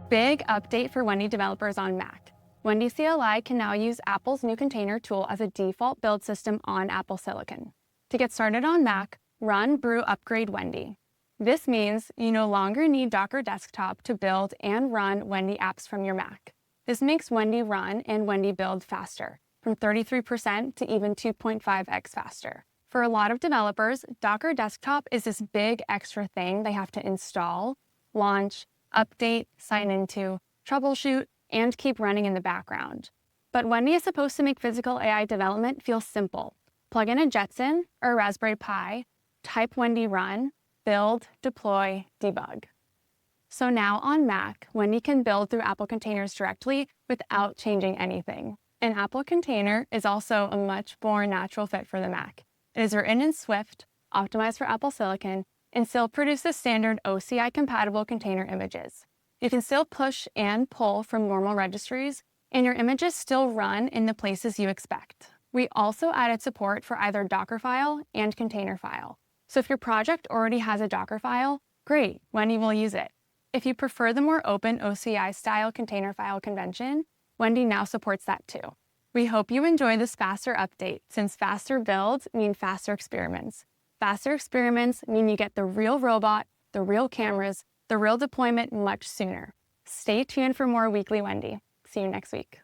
Big update for Wendy developers on Mac. Wendy CLI can now use Apple's new container tool as a default build system on Apple Silicon. To get started on Mac, run brew upgrade Wendy. This means you no longer need Docker Desktop to build and run Wendy apps from your Mac. This makes Wendy run and Wendy build faster, from 33% to even 2.5x faster. For a lot of developers, Docker Desktop is this big extra thing they have to install, launch, update, sign into, troubleshoot, and keep running in the background. But Wendy is supposed to make physical AI development feel simple. Plug in a Jetson or a Raspberry Pi, type Wendy run, build, deploy, debug. So now on Mac, Wendy can build through Apple containers directly without changing anything. An Apple container is also a much more natural fit for the Mac. It is written in Swift, optimized for Apple Silicon, and still produces standard OCI-compatible container images. You can still push and pull from normal registries, and your images still run in the places you expect. We also added support for either Dockerfile and Containerfile. So if your project already has a Dockerfile, great, Wendy will use it. If you prefer the more open OCI-style Containerfile convention, Wendy now supports that too. We hope you enjoy this faster update, since faster builds mean faster experiments. Faster experiments mean you get the real robot, the real cameras, the real deployment much sooner. Stay tuned for more Weekly Wendy. See you next week.